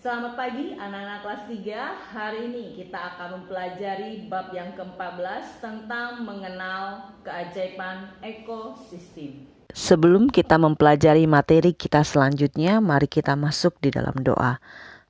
Selamat pagi anak-anak kelas 3. Hari ini kita akan mempelajari bab yang ke-14 tentang mengenal keajaiban ekosistem. Sebelum kita mempelajari materi kita selanjutnya, mari kita masuk di dalam doa.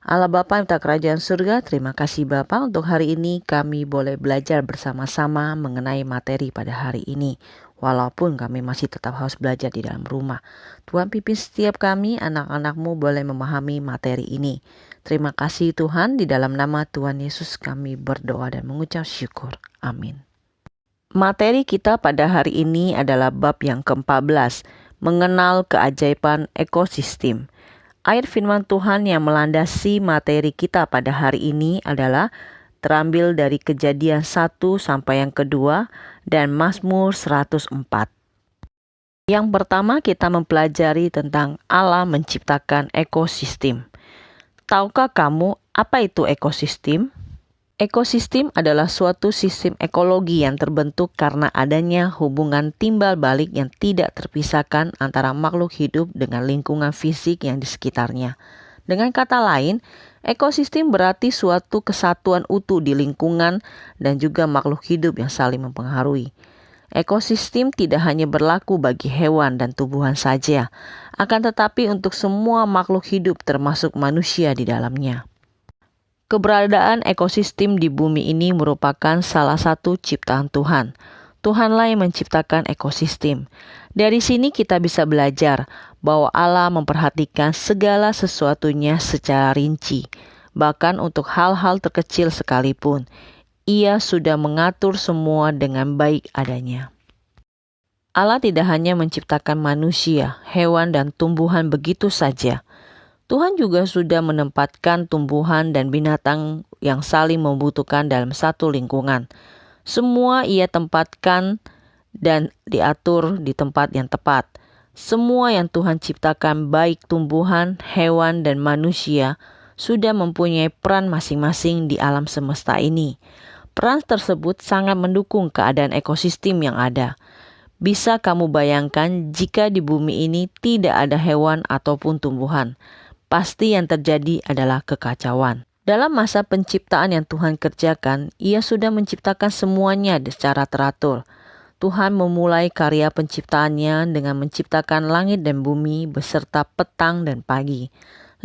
Allah Bapa yang tak kerajaan surga, terima kasih Bapa untuk hari ini kami boleh belajar bersama-sama mengenai materi pada hari ini. Walaupun kami masih tetap harus belajar di dalam rumah. Tuhan pimpin setiap kami, anak-anak-Mu boleh memahami materi ini. Terima kasih Tuhan, di dalam nama Tuhan Yesus kami berdoa dan mengucap syukur. Amin. Materi kita pada hari ini adalah bab yang ke-14, mengenal keajaiban ekosistem. Ayat firman Tuhan yang melandasi materi kita pada hari ini adalah terambil dari Kejadian 1 sampai yang kedua dan Mazmur 104. Yang pertama kita mempelajari tentang Allah menciptakan ekosistem. Tahukah kamu apa itu ekosistem? Ekosistem adalah suatu sistem ekologi yang terbentuk karena adanya hubungan timbal balik yang tidak terpisahkan antara makhluk hidup dengan lingkungan fisik yang di sekitarnya. Dengan kata lain, ekosistem berarti suatu kesatuan utuh di lingkungan dan juga makhluk hidup yang saling mempengaruhi. Ekosistem tidak hanya berlaku bagi hewan dan tumbuhan saja, akan tetapi untuk semua makhluk hidup termasuk manusia di dalamnya. Keberadaan ekosistem di bumi ini merupakan salah satu ciptaan Tuhan. Tuhanlah yang menciptakan ekosistem. Dari sini kita bisa belajar bahwa Allah memperhatikan segala sesuatunya secara rinci. Bahkan untuk hal-hal terkecil sekalipun, Ia sudah mengatur semua dengan baik adanya. Allah tidak hanya menciptakan manusia, hewan, dan tumbuhan begitu saja. Tuhan juga sudah menempatkan tumbuhan dan binatang yang saling membutuhkan dalam satu lingkungan. Semua Ia tempatkan dan diatur di tempat yang tepat. Semua yang Tuhan ciptakan, baik tumbuhan, hewan, dan manusia, sudah mempunyai peran masing-masing di alam semesta ini. Peran tersebut sangat mendukung keadaan ekosistem yang ada. Bisa kamu bayangkan jika di bumi ini tidak ada hewan ataupun tumbuhan? Pasti yang terjadi adalah kekacauan. Dalam masa penciptaan yang Tuhan kerjakan, Ia sudah menciptakan semuanya secara teratur. Tuhan memulai karya penciptaannya dengan menciptakan langit dan bumi beserta petang dan pagi.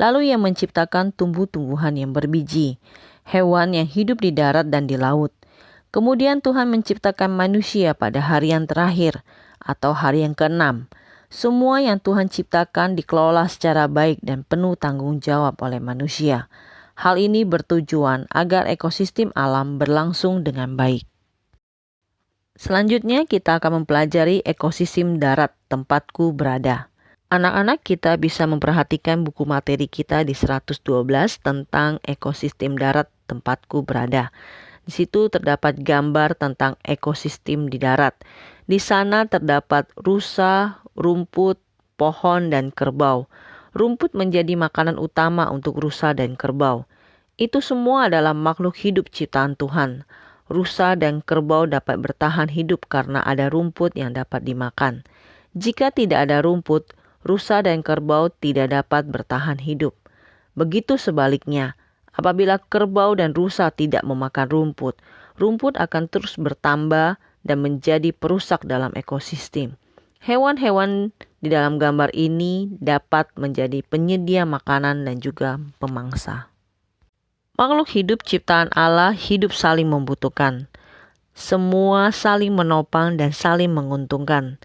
Lalu Ia menciptakan tumbuh-tumbuhan yang berbiji, hewan yang hidup di darat dan di laut. Kemudian Tuhan menciptakan manusia pada hari yang terakhir atau hari yang ke-6. Semua yang Tuhan ciptakan dikelola secara baik dan penuh tanggung jawab oleh manusia. Hal ini bertujuan agar ekosistem alam berlangsung dengan baik. Selanjutnya kita akan mempelajari ekosistem darat tempatku berada. Anak-anak kita bisa memperhatikan buku materi kita di 112 tentang ekosistem darat tempatku berada. Di situ terdapat gambar tentang ekosistem di darat. Di sana terdapat rusa, rumput, pohon, dan kerbau. Rumput menjadi makanan utama untuk rusa dan kerbau. Itu semua adalah makhluk hidup ciptaan Tuhan. Rusa dan kerbau dapat bertahan hidup karena ada rumput yang dapat dimakan. Jika tidak ada rumput, rusa dan kerbau tidak dapat bertahan hidup. Begitu sebaliknya, apabila kerbau dan rusa tidak memakan rumput, rumput akan terus bertambah dan menjadi perusak dalam ekosistem. Hewan-hewan di dalam gambar ini dapat menjadi penyedia makanan dan juga pemangsa. Makhluk hidup ciptaan Allah hidup saling membutuhkan. Semua saling menopang dan saling menguntungkan.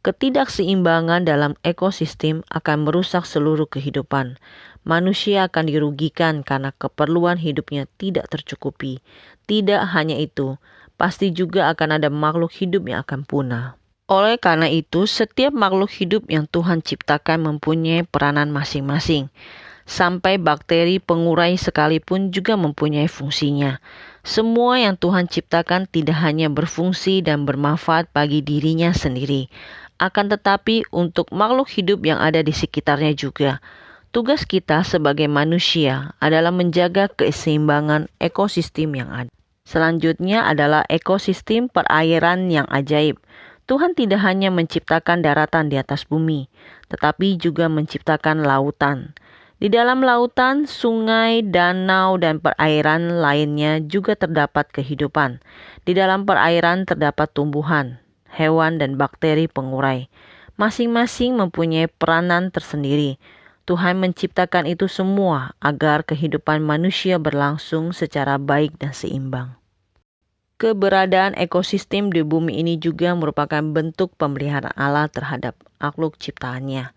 Ketidakseimbangan dalam ekosistem akan merusak seluruh kehidupan. Manusia akan dirugikan karena keperluan hidupnya tidak tercukupi. Tidak hanya itu, pasti juga akan ada makhluk hidup yang akan punah. Oleh karena itu, setiap makhluk hidup yang Tuhan ciptakan mempunyai peranan masing-masing. Sampai bakteri pengurai sekalipun juga mempunyai fungsinya. Semua yang Tuhan ciptakan tidak hanya berfungsi dan bermanfaat bagi dirinya sendiri, akan tetapi untuk makhluk hidup yang ada di sekitarnya juga. Tugas kita sebagai manusia adalah menjaga keseimbangan ekosistem yang ada. Selanjutnya adalah ekosistem perairan yang ajaib. Tuhan tidak hanya menciptakan daratan di atas bumi, tetapi juga menciptakan lautan. Di dalam lautan, sungai, danau, dan perairan lainnya juga terdapat kehidupan. Di dalam perairan terdapat tumbuhan, hewan, dan bakteri pengurai. Masing-masing mempunyai peranan tersendiri. Tuhan menciptakan itu semua agar kehidupan manusia berlangsung secara baik dan seimbang. Keberadaan ekosistem di bumi ini juga merupakan bentuk pemeliharaan Allah terhadap makhluk ciptaannya.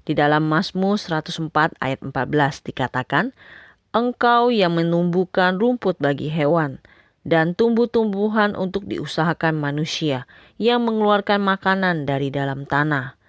Di dalam Mazmur 104 ayat 14 dikatakan, "Engkau yang menumbuhkan rumput bagi hewan dan tumbuh-tumbuhan untuk diusahakan manusia, yang mengeluarkan makanan dari dalam tanah."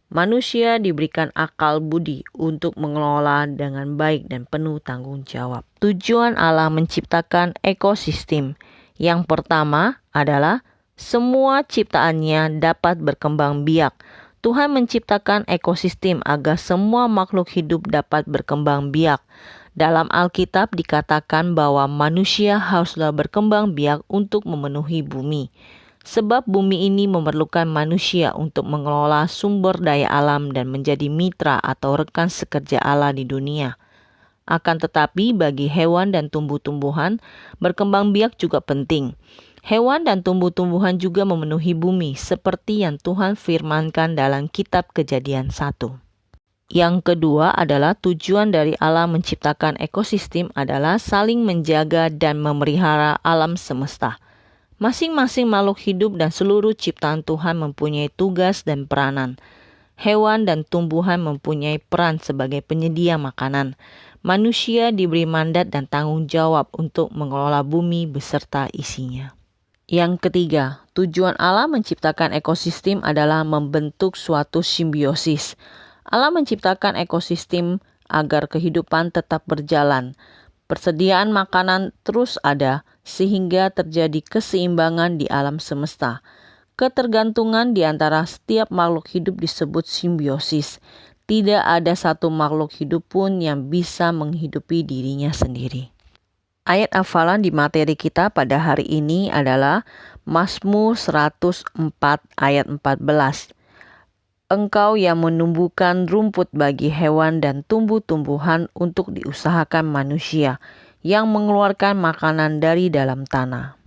Manusia diberikan akal budi untuk mengelola dengan baik dan penuh tanggung jawab. Tujuan Allah menciptakan ekosistem. Yang pertama adalah semua ciptaannya dapat berkembang biak. Tuhan menciptakan ekosistem agar semua makhluk hidup dapat berkembang biak. Dalam Alkitab dikatakan bahwa manusia haruslah berkembang biak untuk memenuhi bumi. Sebab bumi ini memerlukan manusia untuk mengelola sumber daya alam dan menjadi mitra atau rekan sekerja Allah di dunia. Akan tetapi bagi hewan dan tumbuh-tumbuhan, berkembang biak juga penting. Hewan dan tumbuh-tumbuhan juga memenuhi bumi seperti yang Tuhan firmankan dalam kitab Kejadian 1. Yang kedua adalah tujuan dari Allah menciptakan ekosistem adalah saling menjaga dan memelihara alam semesta. Masing-masing makhluk hidup dan seluruh ciptaan Tuhan mempunyai tugas dan peranan. Hewan dan tumbuhan mempunyai peran sebagai penyedia makanan. Manusia diberi mandat dan tanggung jawab untuk mengelola bumi beserta isinya. Yang ketiga, tujuan Allah menciptakan ekosistem adalah membentuk suatu simbiosis. Allah menciptakan ekosistem agar kehidupan tetap berjalan. Persediaan makanan terus ada sehingga terjadi keseimbangan di alam semesta. Ketergantungan di antara setiap makhluk hidup disebut simbiosis. Tidak ada satu makhluk hidup pun yang bisa menghidupi dirinya sendiri. Ayat hafalan di materi kita pada hari ini adalah Mazmur 104 ayat 14. Engkau yang menumbuhkan rumput bagi hewan dan tumbuh-tumbuhan untuk diusahakan manusia, yang mengeluarkan makanan dari dalam tanah.